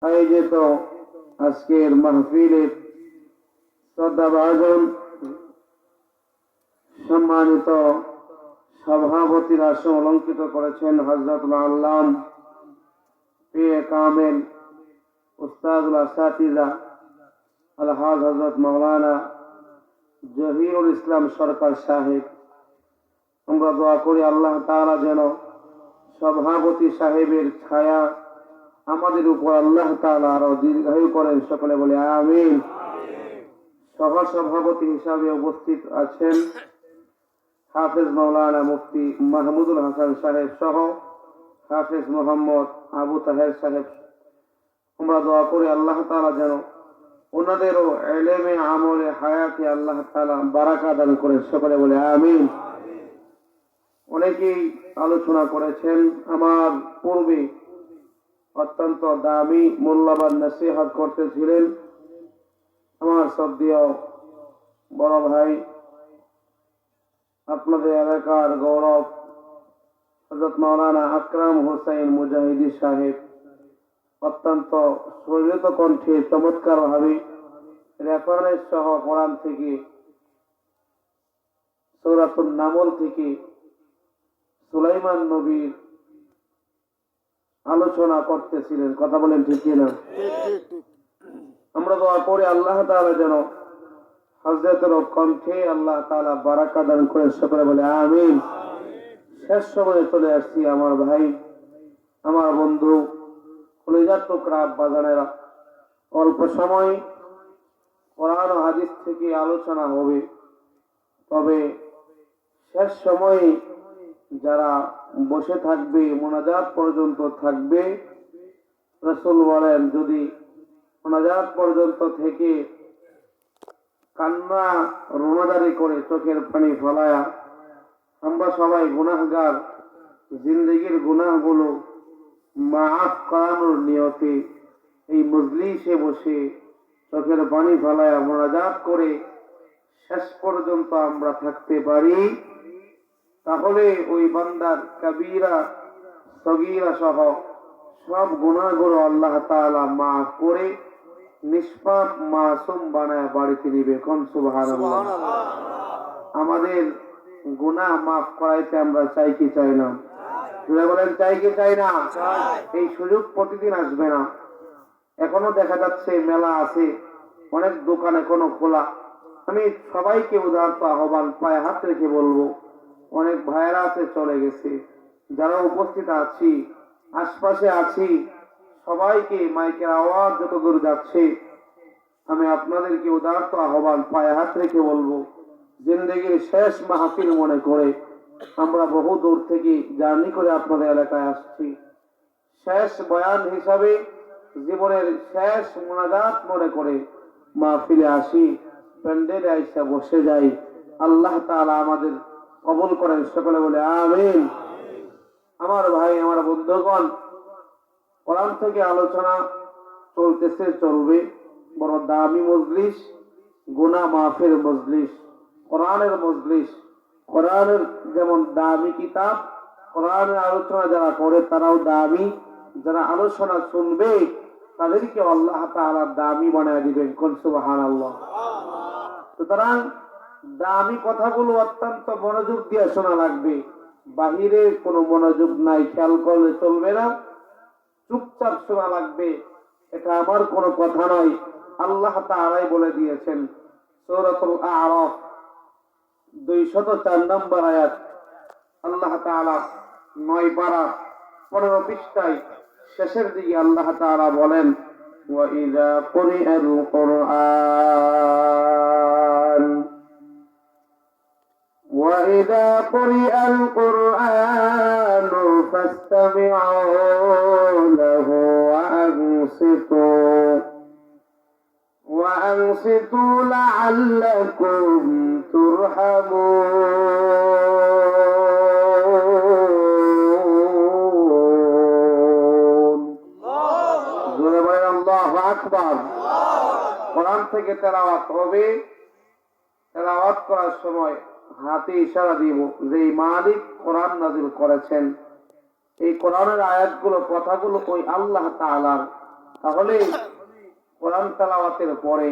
আয়োজিত আজকের মাহফিলের শ্রদ্ধাভাজন সম্মানিত সভাপতির আসন অলঙ্কৃত করেছেন হযরতুল আল্লাম পীর কামেল উস্তাদুল আসাতিজা আলহাজ হযরত মাওলানা জহিরুল ইসলাম সরকার সাহেব। আমরা দোয়া করি আল্লাহ তাআলা যেন সভাপতি সাহেবের ছায়া আমাদের উপর আল্লাহ তাআলা আরো দীর্ঘায়ু করেন, সকলে বলে আমিন। সহ সভাপতি হিসাবে উপস্থিত আছেন হাফেজ মাওলানা মুফতি মাহমুদুল হাসান সাহেব সহ হাফেজ মোহাম্মদ আবু তাহের সাহেব। আমরা দোয়া করি আল্লাহ তাআলা যেন ওনাদেরও ইলমে আমলে হায়াতে আল্লাহ তাআলা বারাকা দান করেন, সকলে বলে আমিন। অনেকেই আলোচনা করেছেন, আমার পূর্বে অত্যন্ত দামি মূল্যবান নসিহত করতেছিলেন আমার শ্রদ্ধেয় বড় ভাই, আপনাদের এলাকার গৌরব হযরত মাওলানা আকরাম হোসেন মুজাহিদি সাহেব। অত্যন্ত সুললিত কণ্ঠে চমৎকার ভাবে রেফারেন্স সহ কোরআন থেকে সূরাতুন নামল থেকে সুলাইমান নবীর আলোচনা করতেছিলেন। কথা বলেন ঠিক কিনা? আমরা দোয়া করি আল্লাহ তাআলা যেন হযরতের কণ্ঠে আল্লাহ তাআলা বারাকা দান করেন, সকলে বলে আমিন। শেষ সময়ে চলে আসছি আমার ভাই, আমার বন্ধু, কলিজার টুকরা বাজানেরা। অল্প সময় কোরআন ও হাদিস থেকে আলোচনা হবে, তবে শেষ সময়ে যারা বসে থাকবে মোনাজাত পর্যন্ত থাকবে, রাসূল বলেন যদি মোনাজাত পর্যন্ত থেকে কান্না রোনাদারি করে চোখের পানি ফলায়া আমরা সবাই গুনাহগার, জিন্দেগির গুনাহগুলো মাফ করানোর নিয়তে এই মজলিসে বসে চোখের পানি ফলায়া মোনাজাত করে শেষ পর্যন্ত আমরা থাকতে পারি, তাহলে ওই বান্দার কাবীরা সগীরা সহ সব গুনাহগুলো আল্লাহ তাআলা মাফ করে নিষ্পাপ মাসুম বানায় বাড়িতে নিবে। কোন সুবহানাল্লাহ। আমাদের গুনাহ মাফ করাইতে আমরা চাই কি চাই না? বলেন চাই কি চাই না? এই সুযোগ প্রতিদিন আসবে না। এখনো দেখা যাচ্ছে মেলা আছে, অনেক দোকান এখনো খোলা। আমি সবাইকে উদারত আহ্বান পায়ে হাত রেখে বলবো, অনেক ভাইয়েরা আছে চলে গেছে, যারা উপস্থিত আছি আশপাশে আছি সবাইকে মাইকের আওয়াজ যত দূর যাচ্ছে আমি আপনাদেরকে উদারত আহ্বান পায়ে হাত রেখে বলবো, জিন্দেগির শেষ মাহফিল মনে করে আমরা বহু দূর থেকে জার্নি করে আপনাদের এলাকায় আসছি। শেষ বয়ান হিসাবে জীবনের শেষ মোনাজাত মনে করে মাহফিলে আসি, প্যান্ডেলে আইসা বসে যাই। আল্লাহ তাআলা আমাদের কবুল করেন, সকলে বলে আমিন। আমার ভাই, আমার বন্ধুগণ, কোরআন থেকে আলোচনা চলতেছে, চলবে। বড় দামি মজলিস, গুনাহ মাফের মজলিস, কোরআনের মজলিস। কোরআনের যেমন দামি কিতাব, কোরআনের আলোচনা যারা করে তারাও দামি, যারা আলোচনা শুনবে তাদেরকে আল্লাহ তাআলা দামি বানায় দিবেন। কোন সুবহানাল্লাহ। সুতরাং দামি কথাগুলো অত্যন্ত মনোযোগ দিয়ে শোনা লাগবে, বাহিরে কোনো মনোযোগ নাই, খেয়াল করলে চলবে না, চুপচাপ শোনা লাগবে। এটা আমার কোনো কথা নয়, আল্লাহ তাআলাই বলে দিয়েছেন। সূরাতুল আ'রাফ 204 নম্বর আয়াত, আল্লাহ তাআলা 9 পারা 15 পৃষ্ঠায় শেষের দিকে আল্লাহ তাআলা বলেন, ওয়া ইযা কুরিআল কুরআন وَإِذَا قُرِئَ الْقُرْآنُ فَاسْتَمِعُوا لَهُ وَأَنصِتُوا لَعَلَّكُمْ تُرْحَمُونَ। জোরে বলেন আল্লাহু আকবার। কোরআন থেকে তেলাওয়াত হবে, তেলাওয়াত করার সময় হাতে ইশারা দিব যে মালিক কোরআন নাযিল করেছেন। এই কোরআনের আয়াতগুলো, কথাগুলো ওই আল্লাহ তাআলার, তাহলে কোরআন তেলাওয়াতের পরে